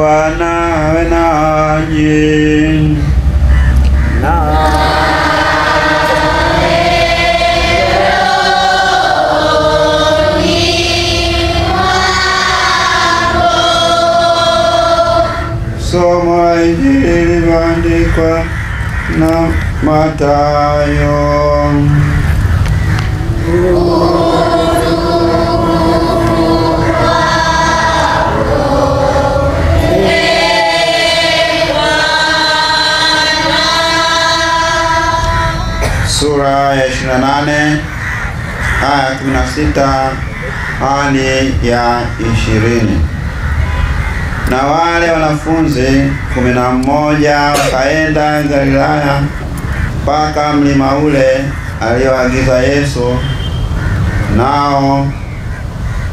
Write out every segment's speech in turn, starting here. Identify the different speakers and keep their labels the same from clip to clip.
Speaker 1: Bwana awe nanyi. Somo la Injili lililoandikwa na Mathayo. Sura ya 28 aya 16 hadi ya 20. Na wale wanafunzi 11 wakaenda Galilaya mpaka mlima ule alioagiza Yesu. Nao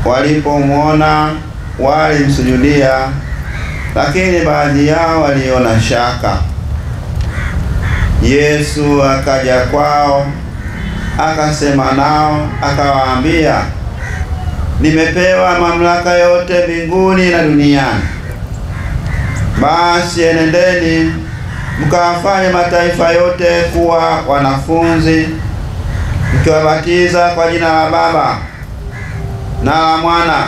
Speaker 1: walipomwona walimsujudia, lakini baadhi yao waliona shaka. Yesu akaja kwao, akasema nao, akawaambia, nimepewa mamlaka yote mbinguni na duniani. Basi enendeni mkawafanye mataifa yote kuwa wanafunzi, mkiwabatiza kwa jina la Baba na la Mwana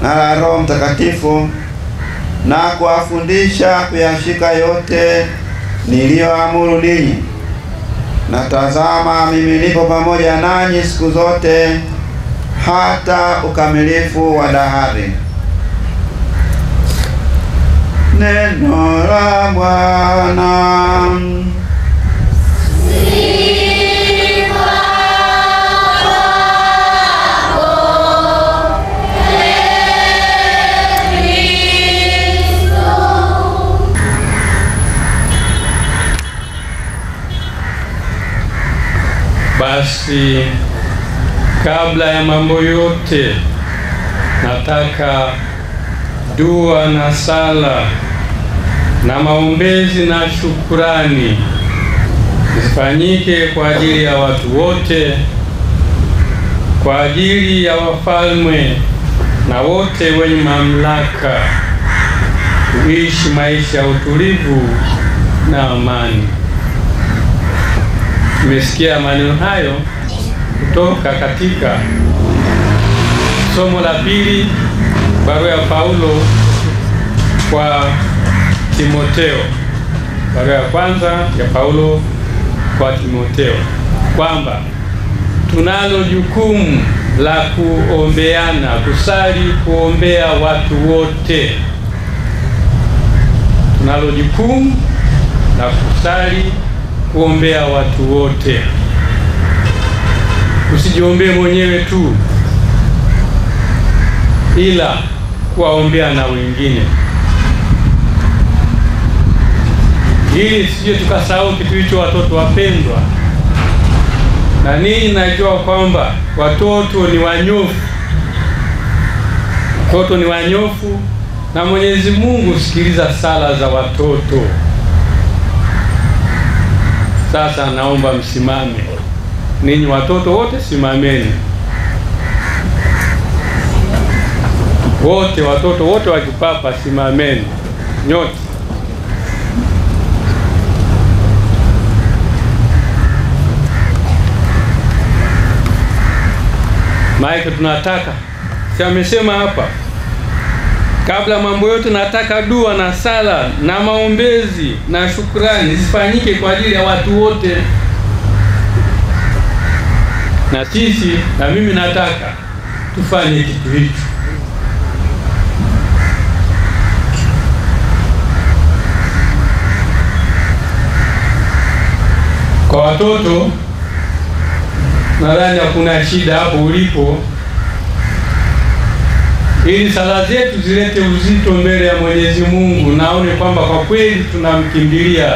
Speaker 1: na la Roho Mtakatifu, na kuwafundisha kuyashika yote niliyoamuru ninyi. Na tazama, mimi nipo pamoja nanyi siku zote hata ukamilifu wa dahari. Neno la Bwana.
Speaker 2: Basi kabla ya mambo yote, nataka dua na sala na maombezi na shukrani zifanyike kwa ajili ya watu wote, kwa ajili ya wafalme na wote wenye mamlaka, kuishi maisha ya utulivu na amani. Tumesikia maneno hayo kutoka katika somo la pili, barua ya Paulo kwa Timotheo. Barua ya kwanza ya Paulo kwa Timotheo, kwamba tunalo jukumu la kuombeana, kusali, kuombea watu wote. Tunalo jukumu la kusali, kuombea watu wote. Usijiombee mwenyewe tu, ila kuwaombea na wengine, ili sije tukasahau kitu hicho. Watoto wapendwa, na ninyi najua kwamba watoto ni wanyofu. Watoto ni wanyofu, na Mwenyezi Mungu sikiliza sala za watoto. Sasa naomba msimame. Ninyi watoto wote simameni. Wote watoto wote wa kipapa simameni. Nyote. Maana tunataka, si amesema hapa, kabla mambo yote nataka dua na sala na maombezi na shukrani zifanyike kwa ajili ya watu wote. Na sisi, na mimi nataka tufanye kitu hicho. Kwa watoto, nadhani hakuna shida hapo ulipo, ili sala zetu zilete uzito mbele ya Mwenyezi Mungu, naone kwamba kwa kweli tunamkimbilia.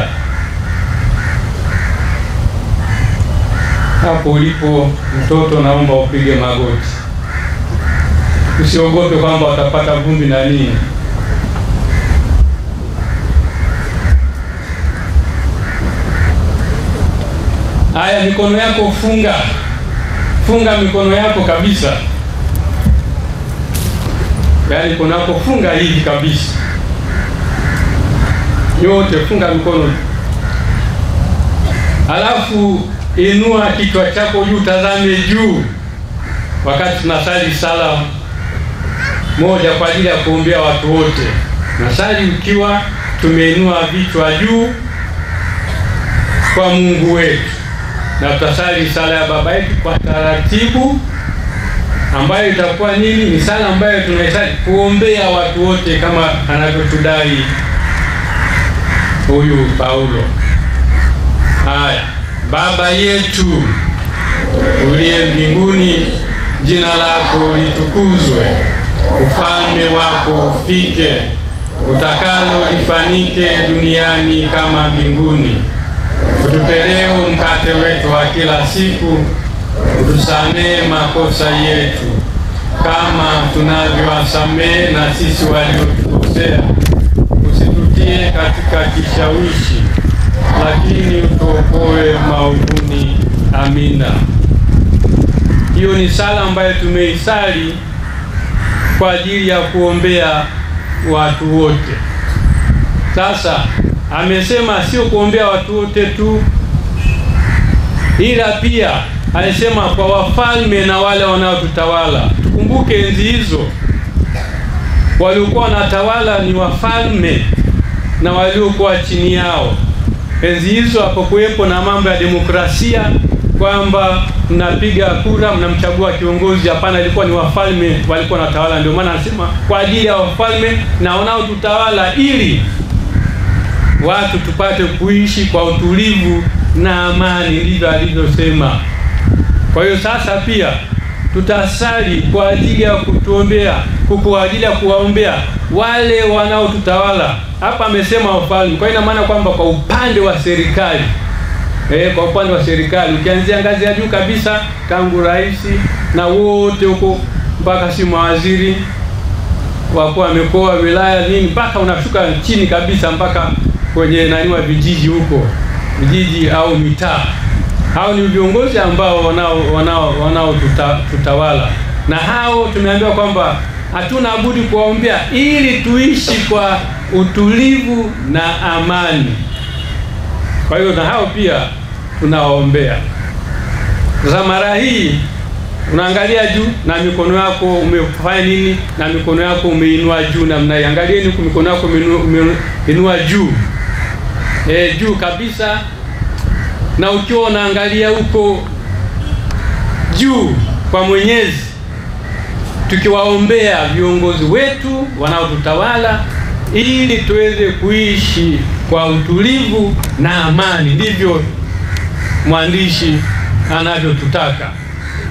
Speaker 2: Hapo ulipo mtoto, naomba upige magoti. Usiogope kwamba utapata vumbi na nini. Haya, mikono yako funga. Funga mikono yako kabisa. Yaani mikono yako funga hivi kabisa. Nyote funga mikono. Alafu inua kichwa chako juu, tazame juu wakati tunasali sala moja kwa ajili ya kuombea watu wote. Nasali ukiwa tumeinua vichwa juu kwa Mungu wetu, na tutasali sala ya Baba yetu kwa taratibu, ambayo itakuwa nini? Ni sala ambayo tunahitaji kuombea watu wote kama anavyotudai huyu Paulo. Haya. Baba yetu uliye mbinguni, jina lako litukuzwe, ufalme wako ufike, utakalo lifanyike duniani kama mbinguni. Utupe leo mkate wetu wa kila siku, utusamehe makosa yetu kama tunavyowasamehe na sisi waliotukosea, usitutie katika kishawishi, lakini utuokoe maovuni. Amina. Hiyo ni sala ambayo tumeisali kwa ajili ya kuombea watu wote. Sasa amesema sio kuombea watu wote tu, ila pia alisema kwa wafalme na wale wanaotutawala. Tukumbuke enzi hizo waliokuwa wanatawala ni wafalme na waliokuwa chini yao. Enzi hizo hapakuwepo na mambo ya demokrasia kwamba mnapiga kura mnamchagua kiongozi. Hapana, ilikuwa ni wafalme walikuwa wanatawala. Ndio maana anasema kwa ajili ya wafalme na wanaotutawala, ili watu tupate kuishi kwa utulivu na amani. Ndivyo alivyosema. Kwa hiyo sasa pia tutasali kwa ajili ya kutuombea, kwa ajili ya kuwaombea wale wanaotutawala. Hapa amesema wafalme, kwa ina maana kwamba kwa upande wa serikali, kwa upande wa serikali ukianzia ngazi ya juu kabisa tangu rais na wote huko mpaka si mawaziri, wakuu wa mikoa, wilaya, nini, mpaka unashuka chini kabisa mpaka kwenye naniwa vijiji huko, vijiji au mitaa. Hao ni viongozi ambao wanao tutawala, na hao tumeambiwa kwamba hatuna budi kuwaombea ili tuishi kwa utulivu na amani. Kwa hiyo na hao pia tunawaombea. Sasa mara hii unaangalia juu na mikono yako umefanya nini? Na mikono yako umeinua juu, na mnaiangalieni kwa mikono yako umeinua juu, juu kabisa. Na ukiwa unaangalia huko juu kwa Mwenyezi, tukiwaombea viongozi wetu wanaotutawala ili tuweze kuishi kwa utulivu na amani. Ndivyo mwandishi anavyotutaka.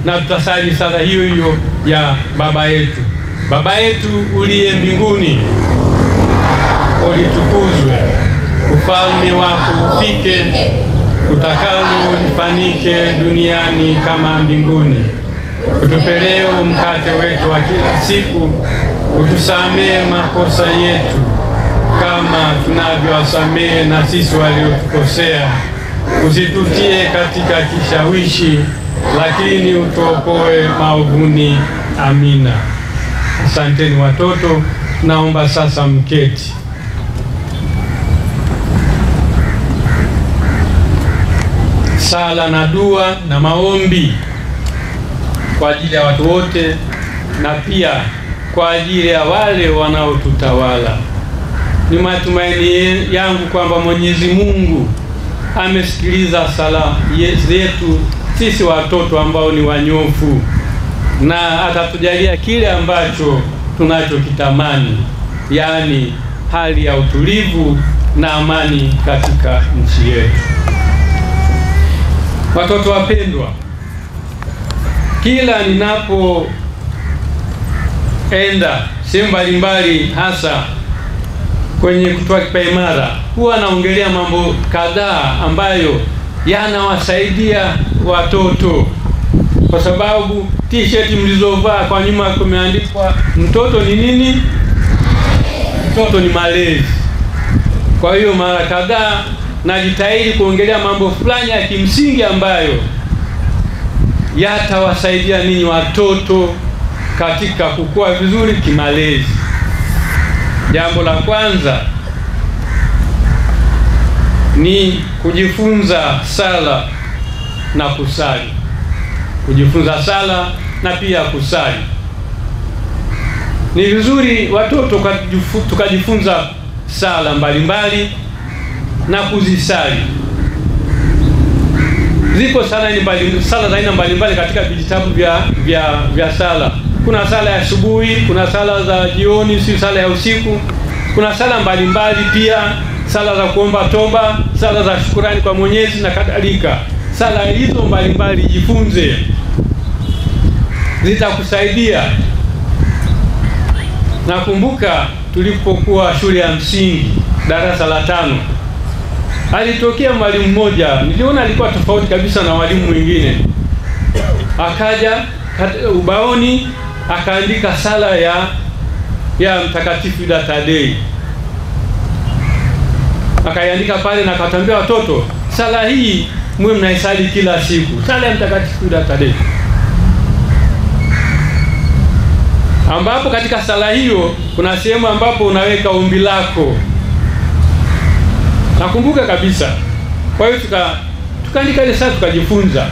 Speaker 2: Na tutasali sala hiyo hiyo ya Baba yetu. Baba yetu uliye mbinguni, ulitukuzwe, ufalme wako ufike, utakalo lifanyike duniani kama mbinguni. Utupe leo mkate wetu wa kila siku, utusamehe makosa yetu kama tunavyowasamehe na sisi waliotukosea, usitutie katika kishawishi, lakini utuokoe maovuni. Amina. Asanteni watoto, naomba sasa mketi. Sala na dua na maombi kwa ajili ya watu wote, na pia kwa ajili ya wale wanaotutawala. Ni matumaini yangu kwamba Mwenyezi Mungu amesikiliza sala zetu sisi watoto ambao ni wanyofu, na atatujalia kile ambacho tunachokitamani, yaani hali ya utulivu na amani katika nchi yetu. Watoto wapendwa, kila ninapoenda sehemu mbalimbali, hasa kwenye kutoa kipaimara, huwa naongelea mambo kadhaa ambayo yanawasaidia watoto, kwa sababu t-shirt mlizovaa kwa nyuma kumeandikwa mtoto ni nini? Mtoto ni malezi. Kwa hiyo mara kadhaa najitahidi kuongelea mambo fulani ya kimsingi ambayo yatawasaidia ninyi watoto katika kukua vizuri kimalezi. Jambo la kwanza ni kujifunza sala na kusali. Kujifunza sala na pia kusali. Ni vizuri watoto tukajifunza sala mbalimbali na kuzisali. Ziko sala za aina mbalimbali katika vitabu vya sala. Kuna sala ya asubuhi, kuna sala za jioni, si sala ya usiku. Kuna sala mbalimbali pia, sala za kuomba toba, sala za shukrani kwa Mwenyezi na kadhalika. Sala hizo mbalimbali jifunze, zitakusaidia. Nakumbuka tulipokuwa shule ya msingi darasa la 5, alitokea mwalimu mmoja, niliona alikuwa tofauti kabisa na walimu wengine. Akaja ubaoni akaandika sala ya Mtakatifu Yuda Tadei. Akaiandika pale na akatambia watoto, sala hii mwe mnaisali kila siku, sala ya Mtakatifu Yuda Tadei. Ambapo katika sala hiyo kuna sehemu ambapo unaweka ombi lako. Nakumbuka kabisa. Kwa hiyo tukaandika ile sala, tukajifunza.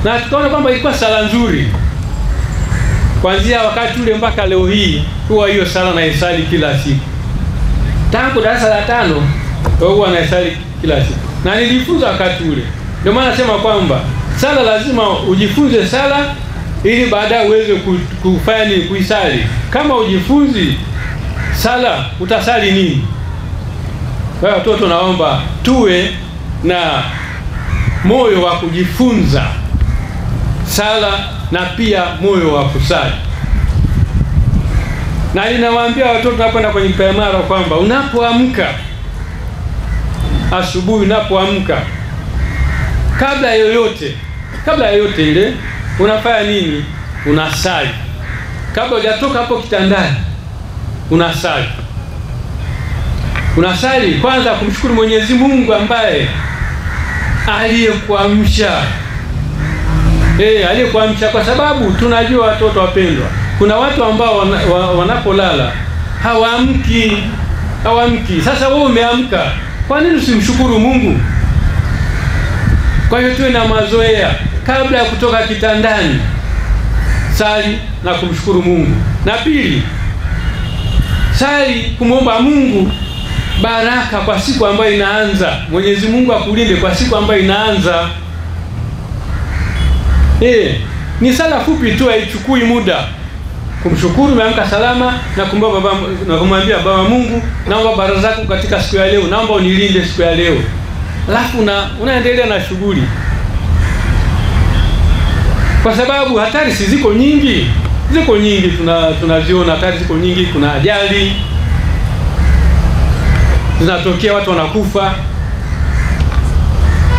Speaker 2: Na tukaona kwamba ilikuwa sala nzuri. Kuanzia wakati ule mpaka leo hii huwa hiyo sala naisali kila siku. Tangu darasa la 5 huwa naisali kila siku. Na nilijifunza wakati ule. Ndio maana nasema kwamba sala lazima ujifunze sala ili baadaye uweze kufanya nini, kuisali. Kama ujifunzi sala utasali nini? Kwa hiyo watoto, naomba tuwe na moyo wa kujifunza sala na pia moyo wa kusali. Na ninawaambia watoto tunapoenda kwenye primary kwamba unapoamka asubuhi, unapoamka kabla yoyote ile unafanya nini? Unasali. Kabla hujatoka hapo kitandani unasali. Unasali kwanza kumshukuru Mwenyezi Mungu ambaye aliyekuamsha. Aliyekuamsha, kwa sababu tunajua watoto wapendwa, kuna watu ambao wanapolala hawaamki. Sasa wewe umeamka, kwa nini usimshukuru Mungu? Kwa hiyo tuwe na mazoea kabla ya kutoka kitandani, sali na kumshukuru Mungu. Na pili, sali kumwomba Mungu baraka kwa siku ambayo inaanza. Mwenyezi Mungu akulinde kwa siku ambayo inaanza. Ni sala fupi tu, haichukui muda. Kumshukuru umeamka salama na kumwambia Baba Mungu, naomba baraka zako katika siku ya leo, naomba unilinde siku ya leo. Alafu unaendelea na shughuli. Kwa sababu hatari ziko nyingi. Tunaziona hatari ziko nyingi. Kuna ajali zinatokea, watu wanakufa.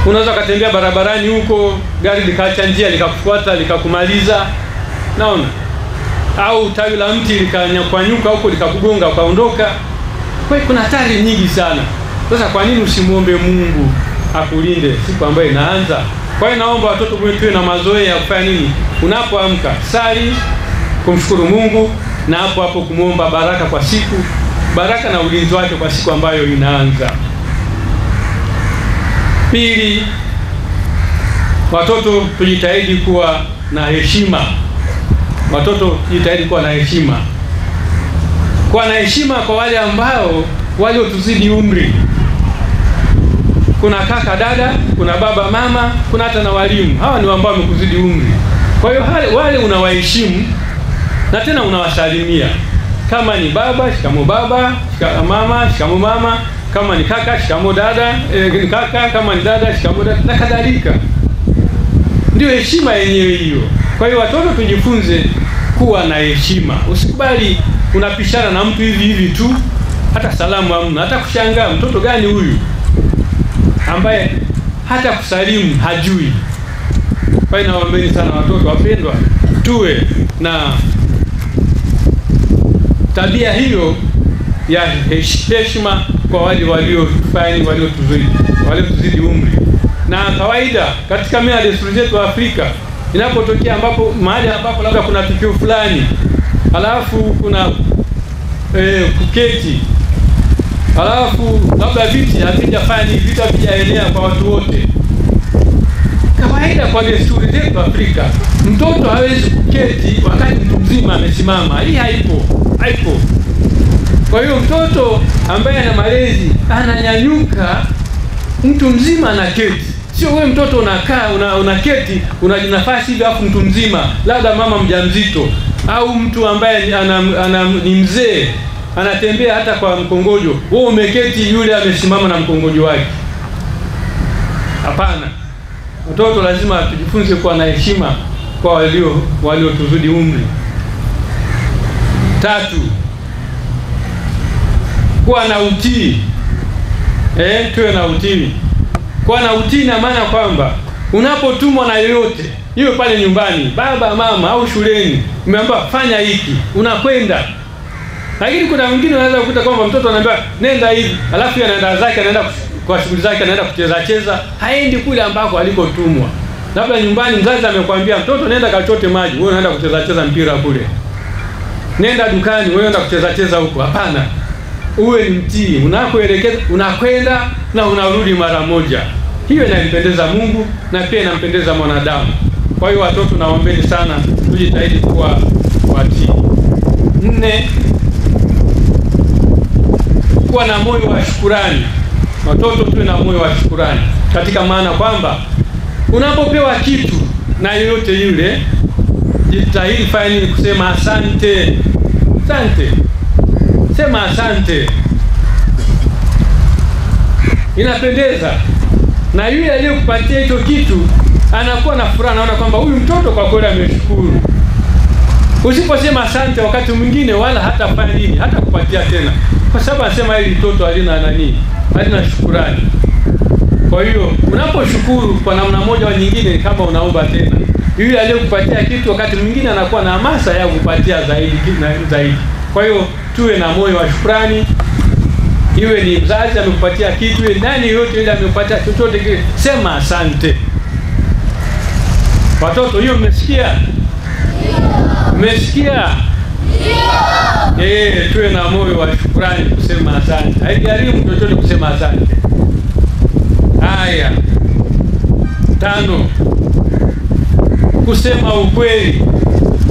Speaker 2: Unaweza kutembea barabarani huko, gari likaacha njia likakufuata likakumaliza. Naona, au tawi la mti likanyanyuka huko likakugonga ukaondoka. Kwa hiyo kuna hatari nyingi sana. Sasa kwa nini usimuombe Mungu akulinde siku ambayo inaanza? Kwa hiyo naomba watoto wetu na mazoea ya kufanya nini? Unapoamka sali, kumshukuru Mungu, na hapo kumuomba baraka kwa siku, baraka na ulinzi wake kwa siku ambayo inaanza. Pili, watoto tujitahidi kuwa na heshima. Kuwa na heshima kwa wale ambao waliotuzidi umri. Kuna kaka, dada, kuna baba, mama, kuna hata na walimu. Hawa ni ambao wamekuzidi umri. Kwa hiyo wale unawaheshimu na tena unawasalimia. Kama ni baba, shikamoo baba, shikamoo mama. Kama ni kaka, shikamoo dada, ni kaka. Kama ni dada, shikamoo dada, na kadhalika. Ndio heshima yenyewe hiyo. Kwa hiyo watoto tujifunze kuwa na heshima. Usikubali unapishana na mtu hivi tu, hata salamu hamna, hata kushangaa mtoto gani huyu ambaye hata kusalimu hajui. Kwa hiyo nawaombeni sana watoto wapendwa, tuwe na tabia hiyo ya heshima kwa wale waliotuzidi umri. Na kawaida katika mila na desturi zetu Afrika, inapotokea mahali ambapo labda kuna tukio fulani, alafu kuna kuketi Halafu labda viti havijafanya vita vijaenea kwa watu wote. Kawaida kwa desturi zetu Afrika, mtoto hawezi kuketi wakati mtu mzima amesimama. Hii haipo. Kwa hiyo mtoto ambaye ana malezi ananyanyuka, mtu mzima anaketi. Sio wewe mtoto unakaa unaketi unajinafasi hivi, afu mtu mzima labda mama mjamzito au mtu ambaye ni mzee anatembea hata kwa mkongojo, wewe umeketi, yule amesimama na mkongojo wake. Hapana. Mtoto lazima tujifunze kuwa na heshima kwa waliotuzidi umri. 3, kuwa na utii. Tuwe na utii. Kuwa na utii na maana kwamba unapotumwa na yoyote, iwe pale nyumbani, baba, mama au shuleni, umeambiwa fanya hiki, unakwenda. Lakini kuna mwingine unaweza kukuta kwamba mtoto anaambiwa nenda hivi, alafu anaenda zake, anaenda kwa shughuli zake, anaenda kucheza, haendi kule ambako alikotumwa. Labda nyumbani mzazi amekwambia mtoto nenda kachote maji, wewe unaenda kucheza mpira kule. Nenda dukani, wewe unaenda kucheza huko. Hapana. Uwe ni mtii, unakoelekeza unakwenda na unarudi mara moja. Hiyo inampendeza Mungu na pia inampendeza mwanadamu. Kwa hiyo watoto, naombeni sana tujitahidi kuwa watii. 4, kuwa na moyo wa shukrani. Watoto tuwe na moyo wa shukrani, katika maana kwamba unapopewa kitu na yoyote yule, jitahidi fanya kusema asante. Sema asante. Inapendeza. Na yule aliyekupatia hicho kitu anakuwa na furaha, anaona kwamba huyu mtoto kwa kweli ameshukuru. Usiposema asante wakati mwingine, wala hata fanya nini, hata kupatia tena, kwa sababu anasema hili mtoto halina shukrani. Kwa hiyo unaposhukuru kwa namna moja au nyingine, kama unaomba tena, yule aliyekupatia kitu wakati mwingine anakuwa na hamasa ya kupatia zaidi. Kwa hiyo tuwe na moyo wa shukrani. Iwe ni mzazi amekupatia kitu, iwe nani yote yule amekupatia chochote kile, sema asante. Watoto, hiyo mmesikia? Mmesikia? Ndio. Tuwe na moyo wa shukrani kusema asante. Haijaribu chochote kusema asante. Haya. 5, kusema ukweli.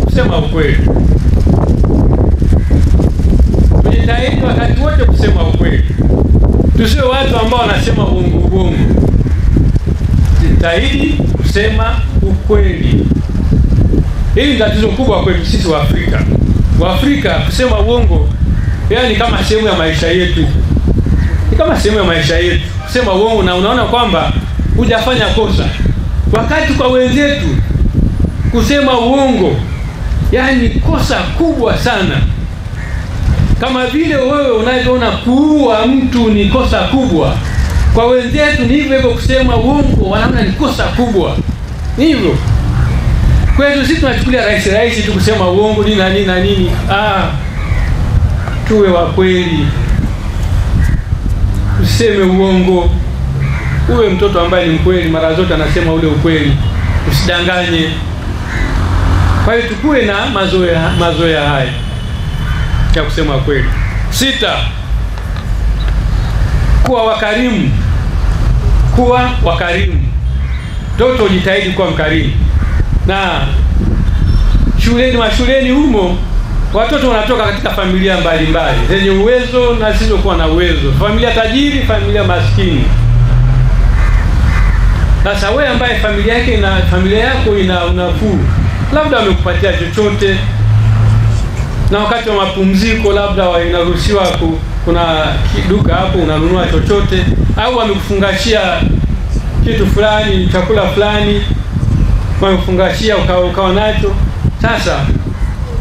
Speaker 2: Kusema ukweli. Tujitahidi wakati wote kusema ukweli. Tusiwe watu ambao wanasema uongo. Jitahidi kusema ukweli. Hili ni tatizo kubwa kwetu sisi wa Afrika. Waafrika kusema uongo, yani kama sehemu ya maisha yetu. Ni kama sehemu ya maisha yetu. Kusema uongo na unaona kwamba hujafanya kosa. Wakati kwa wenzetu kusema uongo, yani kosa kubwa sana. Kama vile wewe unavyoona kuua mtu ni kosa kubwa, kwa wenzetu ni hivyo kusema uongo wanaona ni kosa kubwa. Ni hivyo. Kwetu sisi tunachukulia rahisi tu kusema uongo nini. Tuwe wa kweli. Useme uongo. Uwe mtoto ambaye ni mkweli, mara zote anasema ule ukweli. Usidanganye. Kwa hiyo tukue na mazoea haya ya kusema kweli. 6, kuwa wakarimu. Kuwa wakarimu. Mtoto jitahidi kuwa mkarimu. Na mashuleni humo watoto wanatoka katika familia mbalimbali zenye uwezo na zisizokuwa na uwezo, familia tajiri, familia maskini. Sasa wewe ambaye familia yako ina unafuu, labda wamekupatia chochote, na wakati wa mapumziko labda inaruhusiwa kuna duka hapo unanunua chochote, au wamekufungashia kitu fulani, chakula fulani wamekufungashia ukawa nacho. Sasa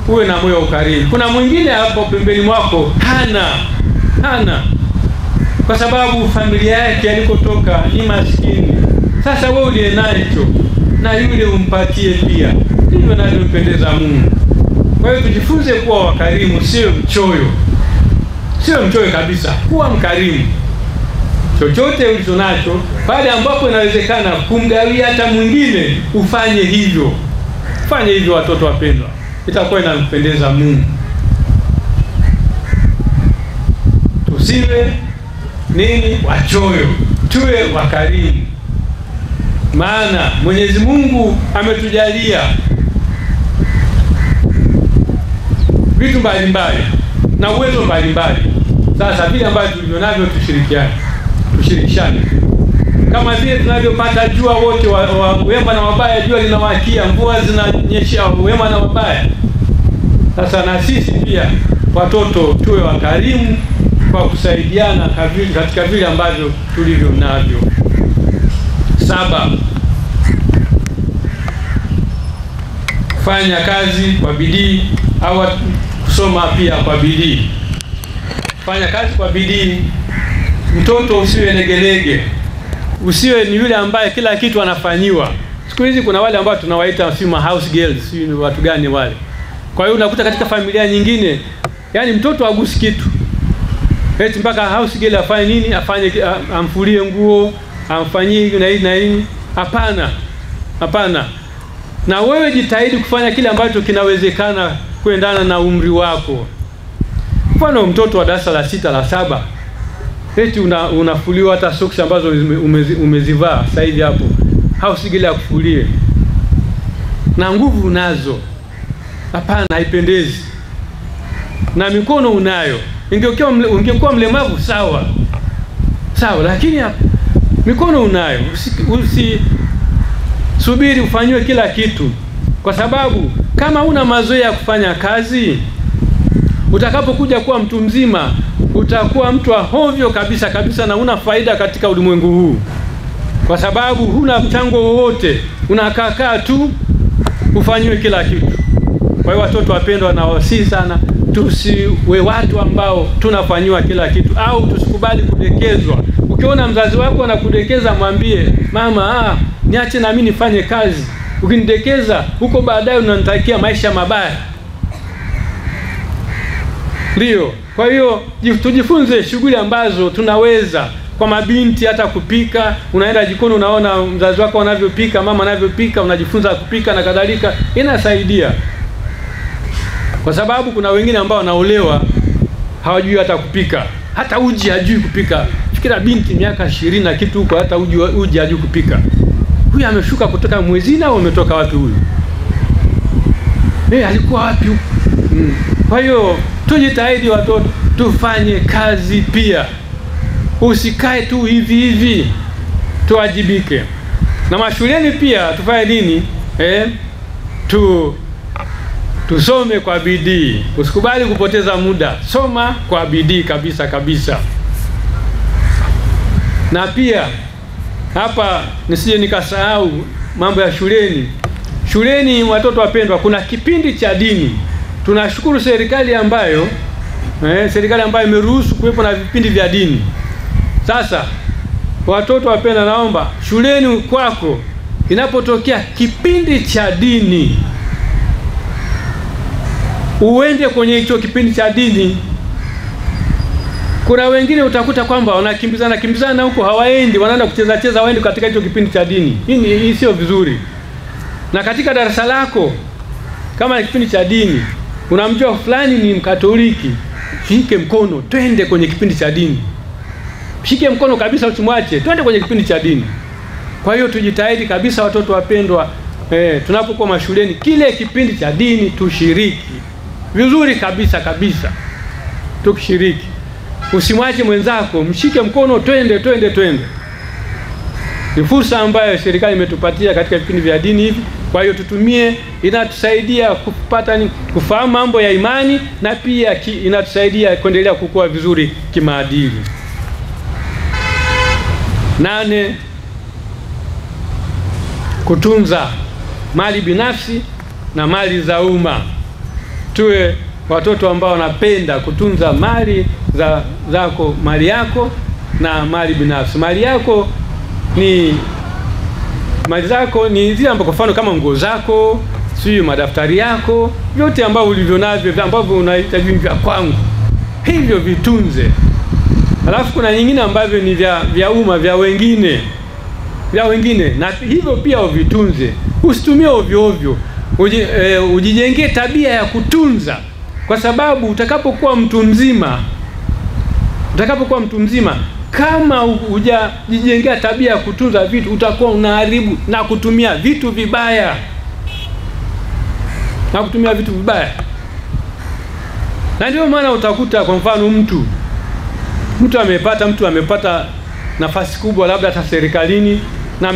Speaker 2: uwe na moyo wa ukarimu. Kuna mwingine hapo pembeni mwako hana kwa sababu familia yake alikotoka ni maskini. Sasa wewe uliye nacho na yule umpatie pia, ndivyo ninavyompendeza Mungu. Kwa hiyo tujifunze kuwa wakarimu, sio mchoyo. Sio mchoyo kabisa, kuwa mkarimu. Chochote ulicho nacho, pale ambapo inawezekana kumgawia hata mwingine, ufanye hivyo. Fanye hivyo watoto wapendwa. Itakuwa inampendeza Mungu. tusiwe nini wachoyo, tuwe wakarimu. Maana Mwenyezi Mungu ametujalia vitu mbalimbali na uwezo mbalimbali. Sasa vile ambavyo tulivyo navyo tushirikishane. Kama vile tunavyopata jua wote wema na wabaya, jua linawakia, mvua zinanyesha, wema na wabaya. Sasa na sisi pia watoto tuwe wakarimu kwa kusaidiana katika vile ambavyo tulivyo navyo. 7, fanya kazi kwa bidii au kusoma pia kwa bidii. Fanya kazi kwa bidii. Mtoto usiwe legelege. Usiwe ni yule ambaye kila kitu anafanyiwa. Siku hizi kuna wale ambao tunawaita sima house girls, si watu gani wale. Kwa hiyo unakuta katika familia nyingine, yani mtoto hagusi kitu. Eti mpaka house girl afanye nini? Amfulie nguo, amfanyie na hii na hii. Hapana. Hapana. Na wewe jitahidi kufanya kile ambacho kinawezekana kuendana na umri wako. Mfano mtoto wa darasa la 6 la 7, eti unafuliwa hata socks ambazo umezivaa sasa hivi hapo. House girl akufulie. Na nguvu unazo. Hapana, haipendezi. Na mikono unayo. Ungekuwa mlemavu sawa. Sawa, lakini mikono unayo. Subiri ufanywe kila kitu. Kwa sababu kama una mazoea ya kufanya kazi, utakapokuja kuwa mtu mzima, utakuwa mtu wa hovyo kabisa kabisa na una faida katika ulimwengu huu. Kwa sababu huna mchango wowote, unakaa tu ufanywe kila kitu. Kwa hiyo watoto wapendwa, na wasi sana tusiwe watu ambao tunafanywa kila kitu, au tusikubali kudekezwa. Ukiona mzazi wako anakudekeza, mwambie, mama, niache na mimi nifanye kazi. Ukinidekeza huko baadaye unanitakia maisha mabaya. Ndio. Kwa hiyo tujifunze shughuli ambazo tunaweza. Kwa mabinti hata kupika, unaenda jikoni unaona mzazi wako anavyopika, mama anavyopika, unajifunza kupika na kadhalika, inasaidia. Kwa sababu kuna wengine ambao wanaolewa hawajui hata kupika. Hata uji hajui kupika. Fikira binti miaka 20 na kitu huko, hata uji hajui kupika. Huyu ameshuka kutoka mwezini au ametoka wapi huyu? Alikuwa wapi huko? Kwa hiyo tujitahidi watoto, tufanye kazi pia. Usikae tu hivi hivi. Tuwajibike. Na mashuleni pia tufanye nini? Tusome kwa bidii. Usikubali kupoteza muda. Soma kwa bidii kabisa kabisa. Na pia hapa nisije nikasahau mambo ya shuleni. Shuleni watoto wapendwa, kuna kipindi cha dini. Tunashukuru serikali ambayo imeruhusu kuwepo na vipindi vya dini. Sasa watoto wapendwa, naomba shuleni kwako inapotokea kipindi cha dini, uende kwenye hicho kipindi cha dini. Kuna wengine utakuta kwamba wanakimbizana huko, hawaendi, wanaenda kucheza waende katika hicho kipindi cha dini. Hii sio vizuri. Na katika darasa lako kama ni kipindi cha dini, unamjua fulani ni Mkatoliki, shike mkono, twende kwenye kipindi cha dini. Shike mkono kabisa, usimwache, twende kwenye kipindi cha dini. Kwa hiyo tujitahidi kabisa watoto wapendwa, tunapokuwa mashuleni, kile kipindi cha dini tushiriki. Vizuri kabisa kabisa. Tukishiriki. Usimwache mwenzako, mshike mkono, twende. Ni fursa ambayo serikali imetupatia katika vipindi vya dini hivi. Kwa hiyo tutumie, inatusaidia kufahamu mambo ya imani, na pia inatusaidia kuendelea kukua vizuri kimaadili. 8, kutunza mali binafsi na mali za umma. Tuwe watoto ambao wanapenda kutunza mali zako, mali yako na mali binafsi. Mali zako ni zile ambapo, kwa mfano kama nguo zako, sio madaftari yako, vyote ambavyo ulivyo navyo, ambavyo unahitaji vya kwangu, hivyo vitunze. Alafu kuna nyingine ambavyo ni vya umma, vya wengine, na hivyo pia uvitunze. Usitumie ovyo ovyo. Ujijengee tabia ya kutunza, kwa sababu utakapokuwa mtu mzima Utakapokuwa mtu mzima, kama hujajijengea tabia ya kutunza vitu, utakuwa unaharibu na kutumia vitu vibaya. Na ndio maana utakuta kwa mfano mtu amepata nafasi kubwa labda hata serikalini, na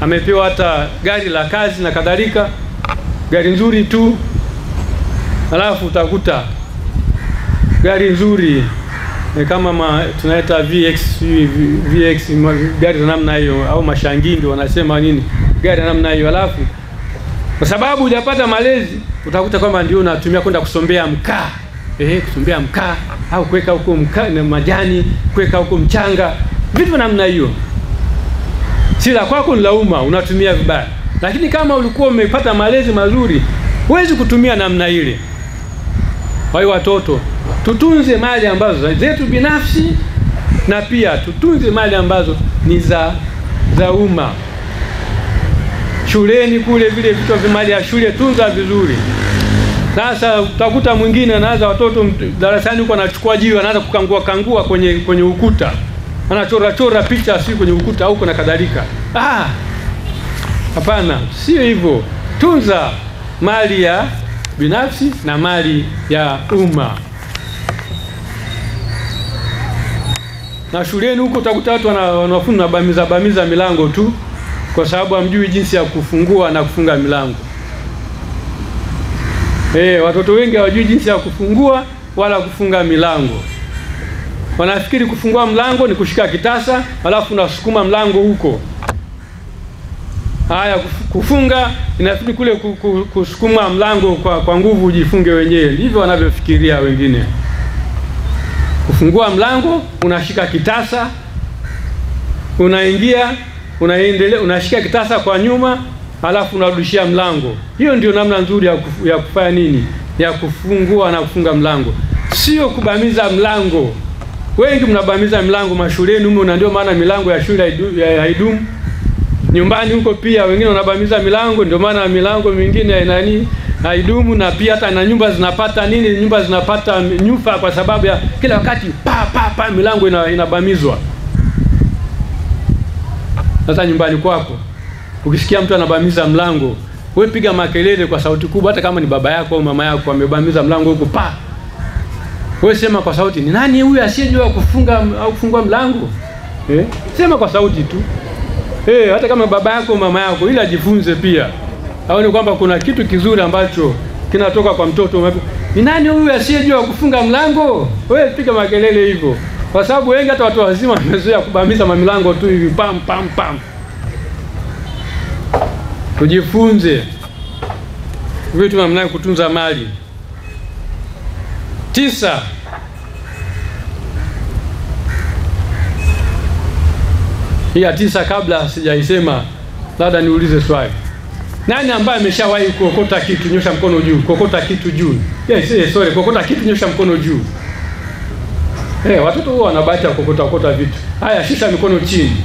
Speaker 2: amepewa hata gari la kazi na kadhalika, gari nzuri tu, alafu utakuta gari nzuri kama tunaita VX gari namna hiyo, au mashangingi wanasema nini, gari namna hiyo, alafu kwa sababu hujapata malezi, utakuta kwamba ndio unatumia kwenda kusombea mkaa. Kusombea mkaa au kuweka huko mkaa na majani, kuweka huko mchanga, vitu namna hiyo. Si la kwako, ni la umma, unatumia vibaya. Lakini kama ulikuwa umepata malezi mazuri, huwezi kutumia namna ile. Kwa hiyo watoto, tutunze mali ambazo zetu binafsi, na pia tutunze mali ambazo ni za umma. Shuleni kule vile vitu vya mali ya shule tunza vizuri. Sasa utakuta mwingine anaanza, watoto darasani huko anachukua jiwe, anaanza kukangua kwenye ukuta, anachora picha si kwenye ukuta huko na kadhalika. Hapana, sio hivyo. Tunza mali ya binafsi na mali ya umma. Na shuleni huko utakuta watu wanafunza bamiza milango tu, kwa sababu hamjui jinsi ya kufungua na kufunga milango. Watoto wengi hawajui jinsi ya kufungua wala kufunga milango. Wanafikiri kufungua mlango ni kushika kitasa alafu unasukuma mlango huko. Kufunga inafikiri kule kusukuma mlango kwa nguvu ujifunge wenyewe. Ndivyo wanavyofikiria wengine. Kufungua mlango unashika kitasa, unaingia, unaendelea, unashika kitasa kwa nyuma, alafu unarudishia mlango. Hiyo ndio namna nzuri ya kufanya nini? Ya kufungua na kufunga mlango. Sio kubamiza mlango. Wengi mnabamiza mlango mashuleni huko, na ndio maana milango ya shule haidumu. Nyumbani huko pia wengine wanabamiza milango, ndio maana milango mingine haidumu, na pia hata na nyumba zinapata nyufa kwa sababu ya kila wakati pa milango inabamizwa. Sasa nyumbani kwako ukisikia mtu anabamiza mlango, wewe piga makelele kwa sauti kubwa, hata kama ni baba yako au mama yako amebamiza mlango huko pa. Wewe sema kwa sauti, ni nani huyu asiyejua kufunga au kufungua mlango? Sema kwa sauti tu. Hata kama baba yako mama yako, ili ajifunze pia. Aone kwamba kuna kitu kizuri ambacho kinatoka kwa mtoto. Ni nani huyu asiyejua kufunga mlango? Wewe piga makelele hivyo. Kwa sababu wengi hata watu wazima wamezoea kubamiza milango tu hivi pam. Tujifunze vitu namna kutunza mali. 9. Hii ya 9 kabla sijaisema, labda niulize swali. Nani ambaye ameshawahi kuokota kitu? Nyosha mkono juu. Kuokota kitu juu. Kuokota kitu, nyosha mkono juu. Watoto huwa wanabahati ya kuokota vitu. Haya, shusha mikono chini.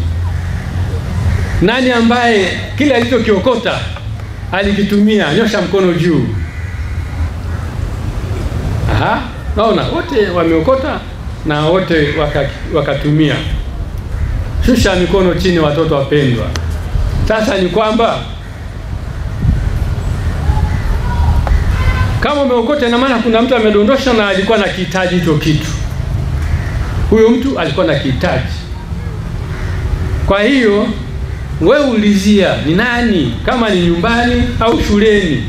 Speaker 2: Nani ambaye kile alichokiokota alikitumia? Nyosha mkono juu. Naona wote wameokota na wote wakatumia. Shusha mikono chini, watoto wapendwa. Sasa ni kwamba kama umeokota, ina maana kuna mtu amedondosha na alikuwa na kihitaji hicho kitu. Huyo mtu alikuwa na kihitaji. Kwa hiyo wewe ulizia ni nani, kama ni nyumbani au shuleni.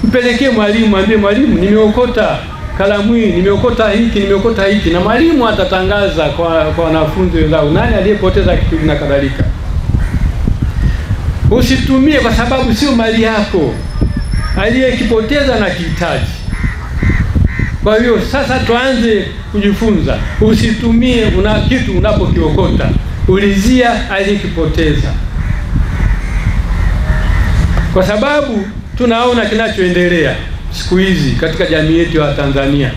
Speaker 2: Mpelekee mwalimu, mwambie mwalimu, nimeokota kalamu hii, nimeokota hiki, na mwalimu atatangaza kwa wanafunzi wenzao nani aliyepoteza kitu na kadhalika. Usitumie kwa sababu sio mali yako. Aliyekipoteza na kihitaji. Kwa hiyo sasa tuanze kujifunza. Usitumie kitu unapokiokota. Ulizia aliyekipoteza. Kwa sababu tunaona kinachoendelea siku hizi katika jamii yetu ya Tanzania.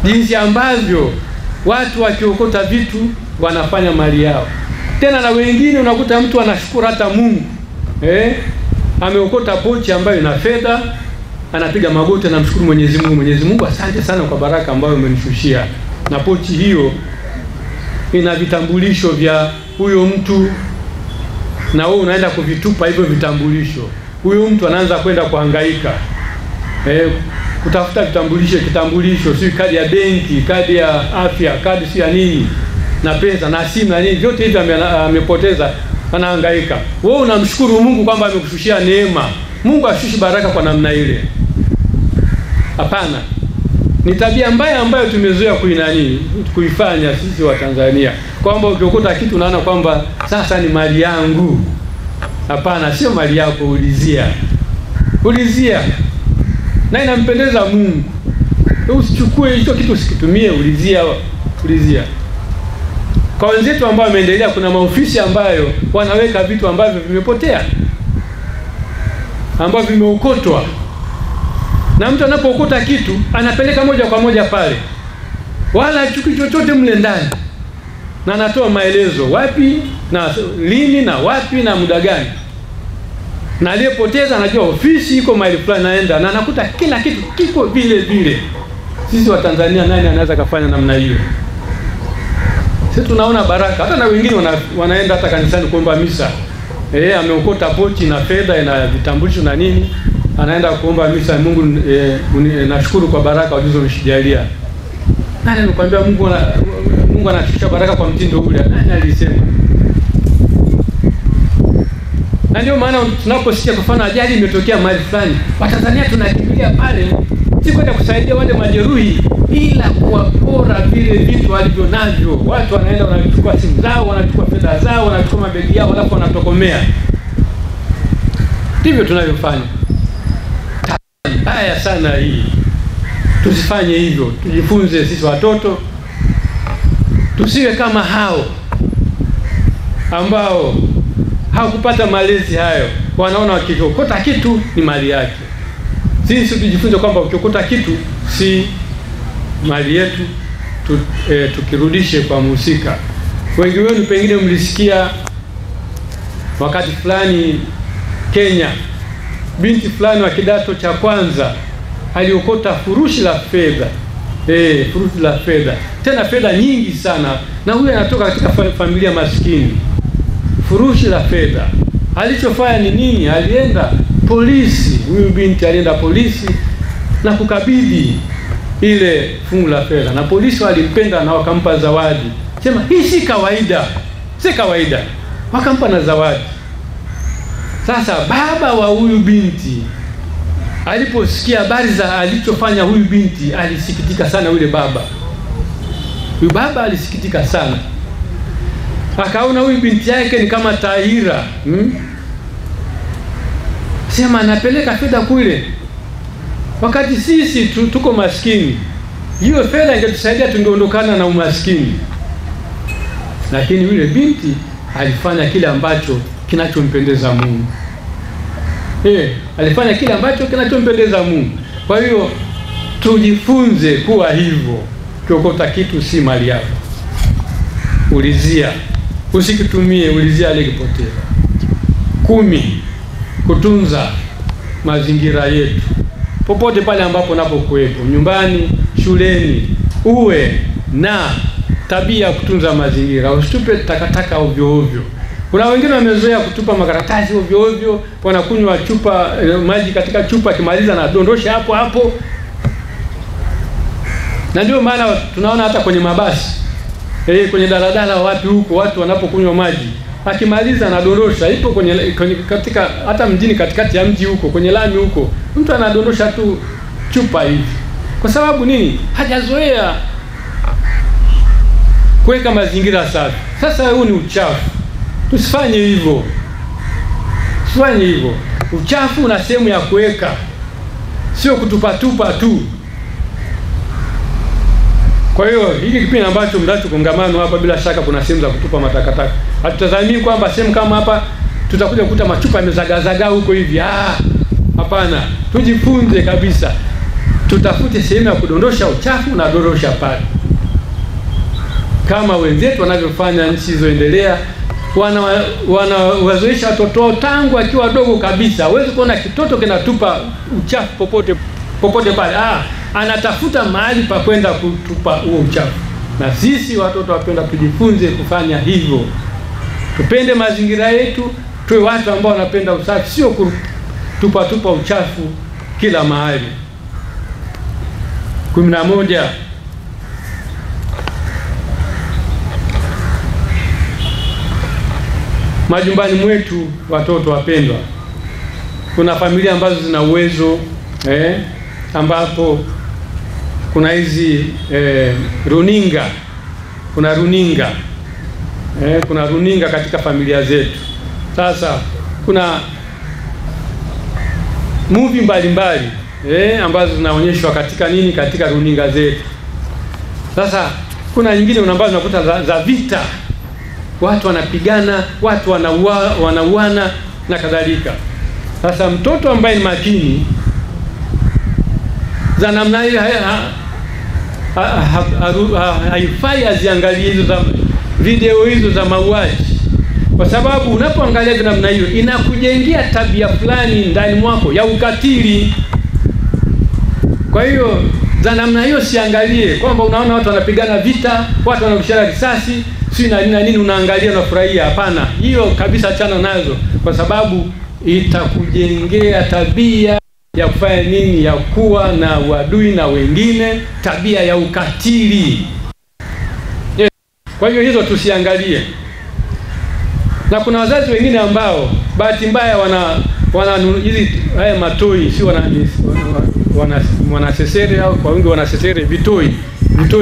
Speaker 2: Jinsi ambavyo watu wakiokota vitu wanafanya mali yao. Tena na wengine unakuta mtu anashukuru hata Mungu. Ameokota pochi ambayo ina fedha, anapiga magoti na mshukuru Mwenyezi Mungu. Mwenyezi Mungu, asante sana kwa baraka ambayo umenishushia. na pochi hiyo ina vitambulisho vya huyo mtu, na wewe unaenda kuvitupa hivyo vitambulisho. Huyo mtu anaanza kwenda kuhangaika kutafuta kitambulisho, si kadi ya benki, kadi ya afya, kadi si ya nini, na pesa na simu na nini, vyote hivi amepoteza, anahangaika. Wewe unamshukuru Mungu kwamba amekushushia neema. Mungu ashushi baraka kwa namna ile? Hapana. Ni tabia mbaya ambayo tumezoea kuifanya sisi wa Tanzania, kwamba ukikuta kitu unaona kwamba sasa ni mali yangu. Hapana, sio mali yako. Ulizia na inampendeza Mungu. Usichukue hicho kitu usikitumie. Ulizia. Kwa wenzetu ambao wameendelea, kuna maofisi ambayo wanaweka vitu ambavyo vimepotea, ambavyo vimeokotwa, na mtu anapookota kitu anapeleka moja kwa moja pale, wala hachukui chochote mle ndani, na anatoa maelezo wapi na lini na wapi na muda gani, na aliyepoteza anajua ofisi iko mahali fulani, naenda na anakuta kila kitu kiko vile vile. Sisi wa Tanzania, nani anaweza kufanya namna hiyo? Sisi tunaona baraka. Hata na wengine wanaenda hata kanisani kuomba misa, ameokota pochi na fedha na vitambulisho na nini, anaenda kuomba misa. Mungu, nashukuru kwa baraka ulizonishijalia. Nani anakuambia Mungu anashusha baraka kwa mtindo ule? Nani alisema? Na ndio maana tunaposikia kufanya ajali imetokea mahali fulani, Watanzania tunakimbilia pale, si kwenda kusaidia wale majeruhi, ila kuwapora vile vitu walivyo navyo. Watu wanaenda wanachukua simu zao, wanachukua fedha zao, wanachukua mabegi yao, alafu wanatokomea. Ndivyo tunavyofanya. Haya sana hii. Tusifanye hivyo. Tujifunze sisi watoto, tusiwe kama hao ambao hawakupata malezi hayo. Wanaona wakikokota kitu ni mali yake. Sisi tujifunze kwamba ukikokota kitu si mali yetu, tukirudishe kwa mhusika. Wengi wenu pengine mlisikia wakati fulani Kenya, binti fulani wa kidato cha kwanza aliokota furushi la fedha. Furushi la fedha. Tena fedha nyingi sana. Na huyu anatoka katika familia maskini. Furushi la fedha. Alichofanya ni nini? Alienda polisi. Huyu binti alienda polisi na kukabidhi ile fungu la fedha. Na polisi walimpenda na wakampa zawadi. Sema hii si kawaida. Si kawaida. Wakampa na zawadi. Sasa baba wa huyu binti aliposikia habari za alichofanya huyu binti, alisikitika sana. Huyu baba alisikitika sana. Akaona huyu binti yake ni kama tahira. Sema anapeleka fedha kule, wakati sisi tuko maskini. Hiyo fedha ingetusaidia tungeondokana na umaskini. Lakini yule binti alifanya kile ambacho kinachompendeza Mungu. Alifanya kile ambacho kinachompendeza Mungu. Kwa hiyo tujifunze kuwa hivyo. Kiokota kitu si mali yako. Ulizia. Usikitumie, ulizia alikipoteza. 10. Kutunza mazingira yetu. Popote pale ambapo unapokuwepo, nyumbani, shuleni, uwe na tabia kutunza mazingira. Usitupe takataka ovyo ovyo. Kuna wengine wamezoea kutupa makaratasi ovyo ovyo, wanakunywa maji katika chupa, kimaliza na dondosha hapo hapo. Na ndio maana tunaona hata kwenye mabasi, kwenye daladala wapi huko, watu wanapokunywa maji, akimaliza na dondosha, ipo kwenye katika hata mjini, katikati ya mji huko, kwenye lami huko, mtu anadondosha tu chupa hivi. Kwa sababu nini? Hajazoea kuweka mazingira safi. Sasa huu ni uchafu. Tusifanye hivyo. Uchafu una sehemu ya kuweka, sio kutupa tu. Kwa hiyo hiki kipindi ambacho mdacho kongamano hapa, bila shaka kuna sehemu za kutupa matakataka. Hatutazamii kwamba sehemu kama hapa tutakuja kukuta machupa yamezagazaga huko hivi. Hapana. Tujifunze kabisa. Tutafute sehemu ya kudondosha uchafu na dondosha pale. Kama wenzetu wanavyofanya nchi zilizoendelea, wanawazoesha watoto tangu akiwa wadogo kabisa. Huwezi kuona kitoto kinatupa uchafu popote pale. Anatafuta mahali pa kwenda kutupa huo uchafu. Na sisi watoto wapenda tujifunze kufanya hivyo. Tupende mazingira yetu, tuwe watu ambao wanapenda usafi, sio kutupa uchafu kila mahali. 11. Majumbani mwetu, watoto wapendwa, kuna familia ambazo zina uwezo ambapo kuna hizi runinga, kuna runinga katika familia zetu. Sasa kuna movie mbalimbali ambazo zinaonyeshwa katika runinga zetu. Sasa kuna nyingine ambazo unakuta za vita, watu wanapigana, watu wanauana na kadhalika. Sasa mtoto ambaye ni makini za namna hiyo haifai aziangalie video hizo za mauaji, kwa sababu unapoangalia namna hiyo inakujengea tabia fulani ndani mwako ya ukatili. Kwa hiyo za namna hiyo siangalie, kwamba unaona watu wanapigana vita, watu wanarushana risasi, si na nini unaangalia unafurahia. Hapana, hiyo kabisa achana nazo, kwa sababu itakujengea tabia ya kufanya nini, ya kuwa na uadui na wengine, tabia ya ukatili. Kwa hiyo hizo tusiangalie. Na kuna wazazi wengine ambao bahati mbaya wana hizi haya matoi, si wanasesere au kwa wingi wanasesere vitoi